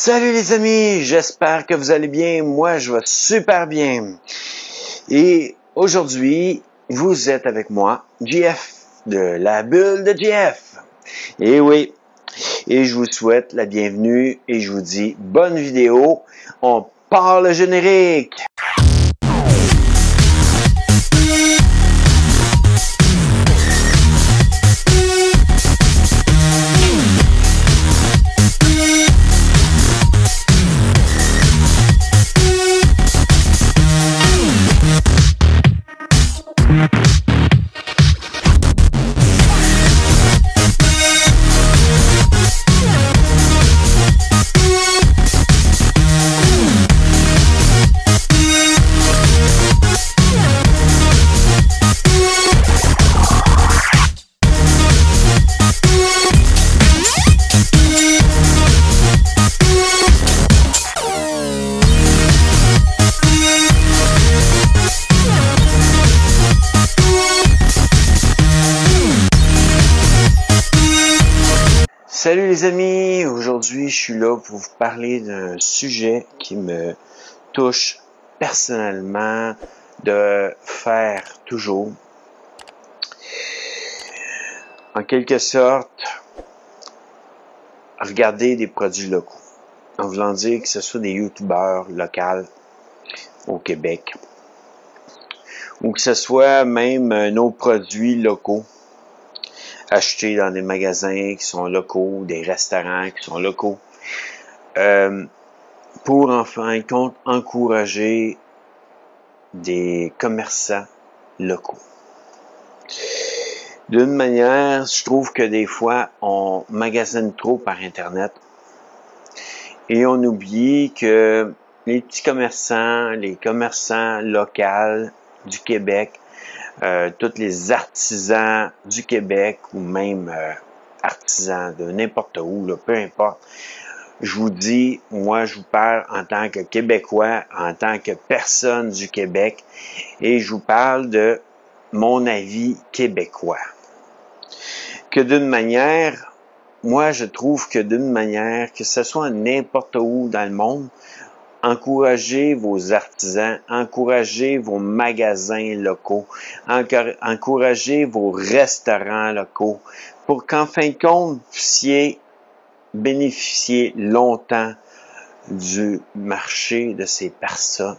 Salut les amis, j'espère que vous allez bien. Moi, je vais super bien. Et aujourd'hui, vous êtes avec moi, JF, de la bulle de JF. Et oui, et je vous souhaite la bienvenue et je vous dis bonne vidéo. On part le générique. Salut les amis, aujourd'hui je suis là pour vous parler d'un sujet qui me touche personnellement de faire toujours. En quelque sorte, regarder des produits locaux. En voulant dire que ce soit des youtubeurs locaux au Québec ou que ce soit même nos produits locaux achetés dans des magasins qui sont locaux, des restaurants qui sont locaux, pour en fin de compte encourager des commerçants locaux. D'une manière, je trouve que des fois, on magasine trop par Internet et on oublie que les petits commerçants, les commerçants locaux du Québec, tous les artisans du Québec ou même artisans de n'importe où, là, peu importe. Je vous dis, moi je vous parle en tant que Québécois, en tant que personne du Québec et je vous parle de mon avis québécois. Que d'une manière, moi je trouve que d'une manière, que ce soit n'importe où dans le monde, encouragez vos artisans, encouragez vos magasins locaux, encouragez vos restaurants locaux pour qu'en fin de compte, vous puissiez bénéficier longtemps du marché de ces personnes.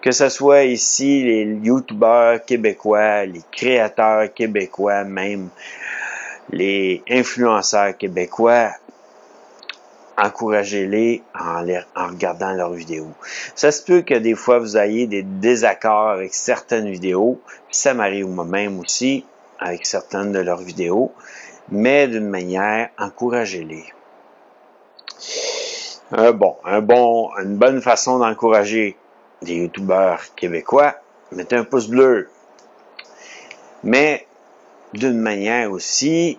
Que ce soit ici les youtubeurs québécois, les créateurs québécois, même les influenceurs québécois, encouragez-les en regardant leurs vidéos. Ça se peut que des fois vous ayez des désaccords avec certaines vidéos, puis ça m'arrive moi-même aussi avec certaines de leurs vidéos, mais d'une manière, encouragez-les. Une bonne façon d'encourager des youtubeurs québécois, mettez un pouce bleu. Mais d'une manière aussi,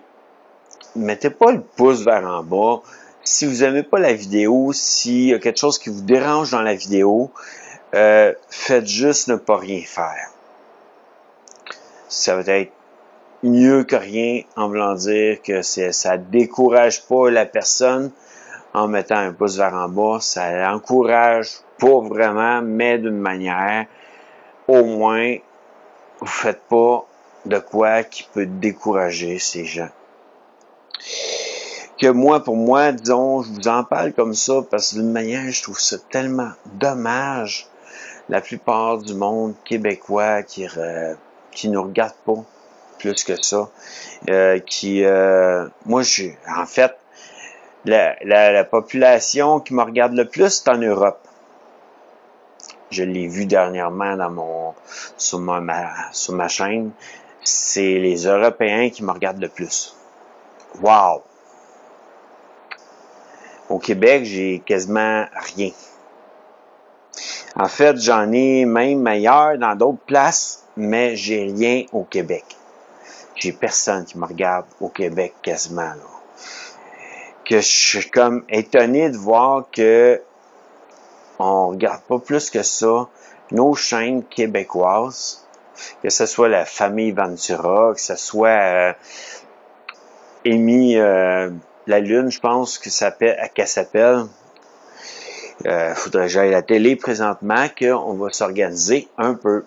mettez pas le pouce vers en bas. Si vous n'aimez pas la vidéo, s'il y a quelque chose qui vous dérange dans la vidéo, faites juste ne pas rien faire. Ça va être mieux que rien en voulant dire que ça décourage pas la personne en mettant un pouce vers en bas. Ça l'encourage pas vraiment, mais d'une manière, au moins, vous faites pas de quoi qui peut décourager ces gens. Que moi, pour moi, disons, je vous en parle comme ça parce que d'une manière, je trouve ça tellement dommage. La plupart du monde québécois qui nous regarde pas plus que ça, moi, en fait, la population qui me regarde le plus, c'est en Europe. Je l'ai vu dernièrement sur ma chaîne. C'est les Européens qui me regardent le plus. Wow! Au Québec, j'ai quasiment rien. En fait, j'en ai même ailleurs dans d'autres places, mais j'ai rien au Québec. J'ai personne qui me regarde au Québec quasiment, là. Que je suis comme étonné de voir que on regarde pas plus que ça nos chaînes québécoises, que ce soit la famille Ventura, que ce soit Amy la Lune, je pense qu'elle s'appelle. Faudrait que j'aille à la télé présentement, qu'on va s'organiser un peu.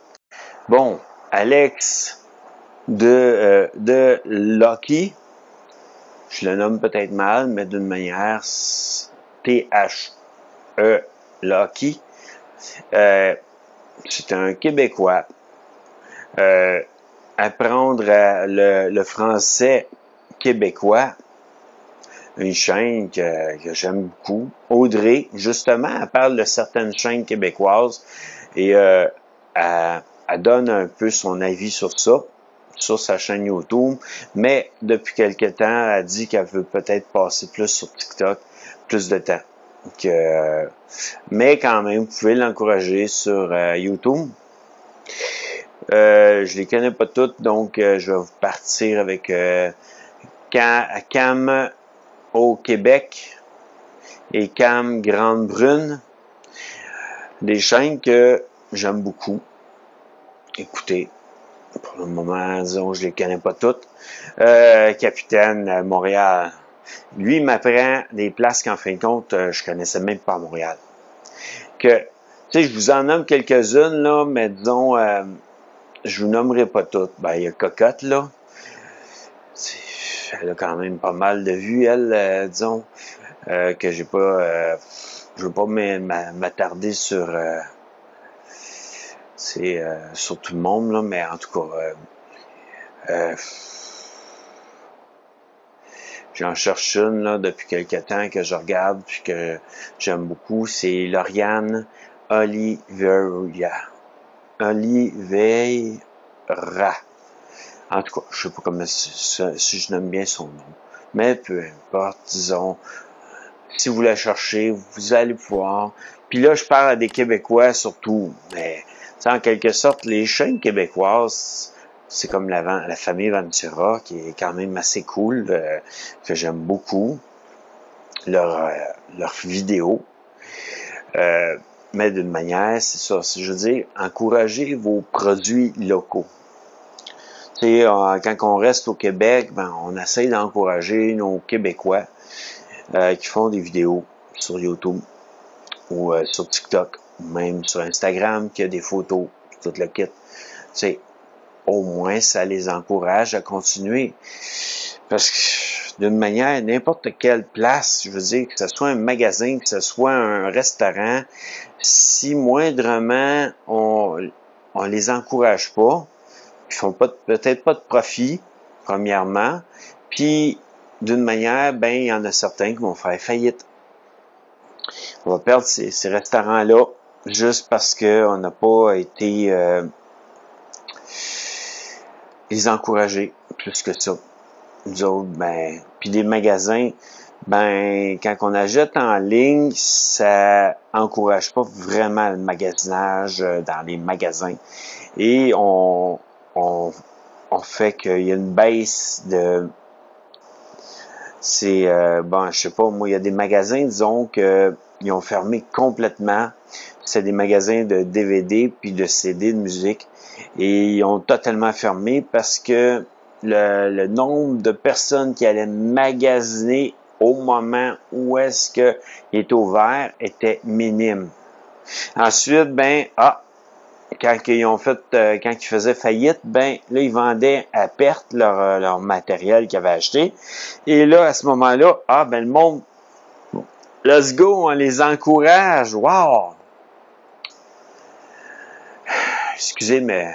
Bon, Alex de Lucky, je le nomme peut-être mal, mais d'une manière T-H-E Lucky. C'est un Québécois. Apprendre le français québécois, une chaîne que j'aime beaucoup. Audrey, justement, elle parle de certaines chaînes québécoises et elle donne un peu son avis sur ça, sur sa chaîne YouTube, mais depuis quelque temps, elle dit qu'elle veut peut-être passer plus sur TikTok, plus de temps. Mais quand même, vous pouvez l'encourager sur YouTube. Je les connais pas toutes, donc je vais vous partir avec Cam au Québec et Cam Grande Brune, des chaînes que j'aime beaucoup. Écoutez, pour le moment, disons, je les connais pas toutes. Capitaine Montréal, lui m'apprend des places qu'en fin de compte, je connaissais même pas à Montréal. Que, tu sais, je vous en nomme quelques-unes, là, mais disons, je vous nommerai pas toutes. Ben, il y a Cocotte, là. Elle a quand même pas mal de vues, elle, disons, que j'ai pas... je veux pas m'attarder sur... sur tout le monde, là, mais en tout cas... j'en cherche une, là, depuis quelques temps que je regarde, puis que j'aime beaucoup. C'est Lauriane Oliveira. En tout cas, je sais pas comment si je nomme bien son nom. Mais peu importe, disons, si vous la cherchez, vous allez pouvoir. Puis là, je parle à des Québécois surtout. Mais en quelque sorte, les chaînes québécoises, c'est comme la famille Ventura, qui est quand même assez cool, que j'aime beaucoup. Leurs vidéos. Mais d'une manière, c'est ça. Je veux dire, encouragez vos produits locaux. Tu sais, quand on reste au Québec, ben, on essaie d'encourager nos Québécois qui font des vidéos sur YouTube ou sur TikTok, même sur Instagram, qui a des photos, tout le kit. Tu sais, au moins, ça les encourage à continuer. Parce que, d'une manière, n'importe quelle place, je veux dire, que ce soit un magasin, que ce soit un restaurant, si moindrement on les encourage pas, ils font peut-être pas de profit, premièrement, puis d'une manière, ben, il y en a certains qui vont faire faillite. On va perdre ces restaurants-là juste parce qu'on n'a pas été les encourager plus que ça. Nous autres, ben, puis des magasins, ben, quand on achète en ligne, ça encourage pas vraiment le magasinage dans les magasins. Et on fait qu'il y a une baisse de... C'est, bon, je sais pas, moi, il y a des magasins, disons, que ils ont fermé complètement. C'est des magasins de DVD puis de CD de musique. Et ils ont totalement fermé parce que le nombre de personnes qui allaient magasiner au moment où est-ce qu'il était ouvert était minime. Ensuite, ben, quand ils faisaient faillite, ben, là, ils vendaient à perte leur matériel qu'ils avaient acheté. Et là, à ce moment-là, ben, le monde, let's go, on les encourage. Wow! Excusez, mais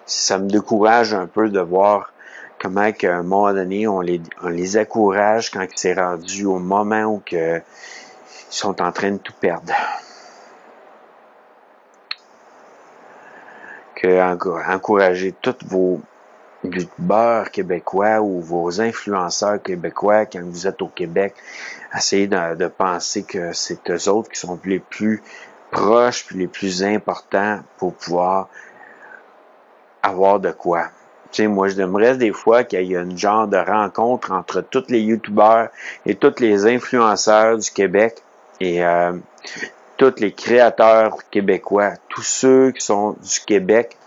ça me décourage un peu de voir comment qu'à un moment donné, on les encourage quand c'est rendu au moment où ils sont en train de tout perdre. Encourager tous vos youtubeurs québécois ou vos influenceurs québécois quand vous êtes au Québec, essayez de penser que c'est eux autres qui sont les plus proches puis les plus importants pour pouvoir avoir de quoi. Tu sais, moi, j'aimerais des fois qu'il y ait une genre de rencontre entre tous les youtubeurs et tous les influenceurs du Québec et tous les créateurs québécois, tous ceux qui sont du Québec,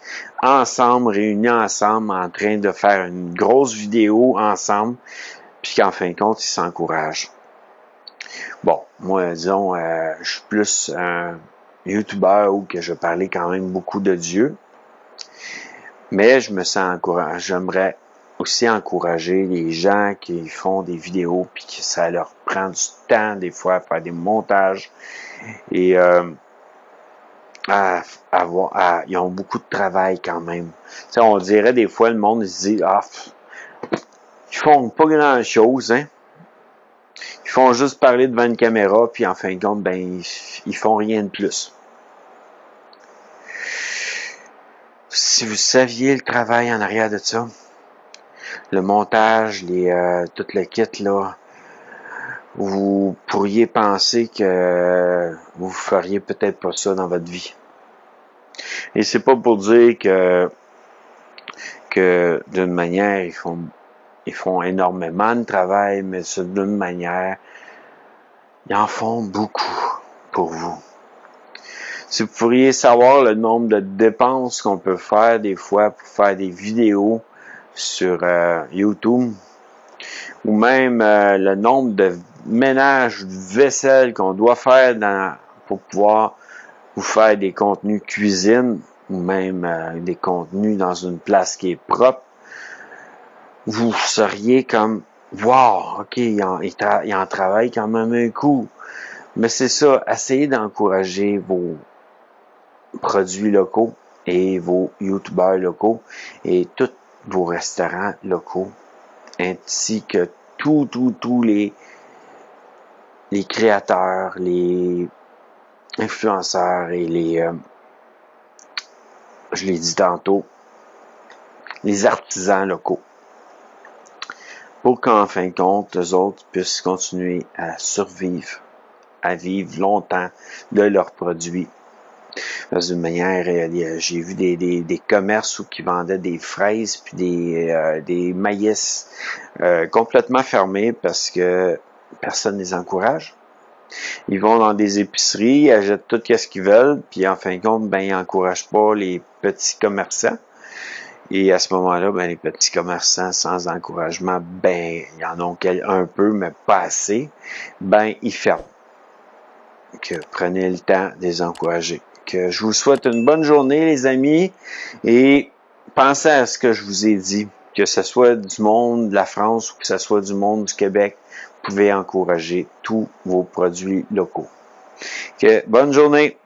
ensemble, réunis ensemble, en train de faire une grosse vidéo ensemble, puis qu'en fin de compte, ils s'encouragent. Bon, moi, disons, je suis plus un YouTuber où que je parlais quand même beaucoup de Dieu, mais je me sens encouragé. J'aimerais aussi encourager les gens qui font des vidéos puis que ça leur prend du temps des fois à faire des montages et ils ont beaucoup de travail quand même. T'sais, on dirait des fois le monde se dit ils font pas grand chose, hein. Ils font juste parler devant une caméra puis en fin de compte ben ils font rien de plus. Si vous saviez le travail en arrière de ça, le montage, tout le kit là, vous pourriez penser que vous feriez peut-être pas ça dans votre vie. Et c'est pas pour dire que d'une manière ils font énormément de travail, mais c'est d'une manière ils en font beaucoup pour vous. Si vous pourriez savoir le nombre de dépenses qu'on peut faire des fois pour faire des vidéos sur YouTube, ou même le nombre de ménages de vaisselle qu'on doit faire pour pouvoir vous faire des contenus cuisine, ou même des contenus dans une place qui est propre, vous seriez comme wow, ok, il en travaille quand même un coup. Mais c'est ça, essayez d'encourager vos produits locaux et vos YouTubeurs locaux et tous vos restaurants locaux, ainsi que tous les créateurs, les influenceurs et je l'ai dit tantôt, les artisans locaux. Pour qu'en fin de compte, eux autres puissent continuer à survivre, à vivre longtemps de leurs produits. D'une manière, j'ai vu des commerces où qui vendaient des fraises puis des maïs complètement fermés parce que personne ne les encourage. Ils vont dans des épiceries, ils achètent tout ce qu'ils veulent, puis en fin de compte, ben ils n'encouragent pas les petits commerçants. Et à ce moment-là, ben les petits commerçants sans encouragement, ben ils en ont un peu, mais pas assez. Ben ils ferment. Que prenez le temps de les encourager. Que je vous souhaite une bonne journée, les amis, et pensez à ce que je vous ai dit, que ce soit du monde de la France ou que ce soit du monde du Québec, vous pouvez encourager tous vos produits locaux. Que bonne journée!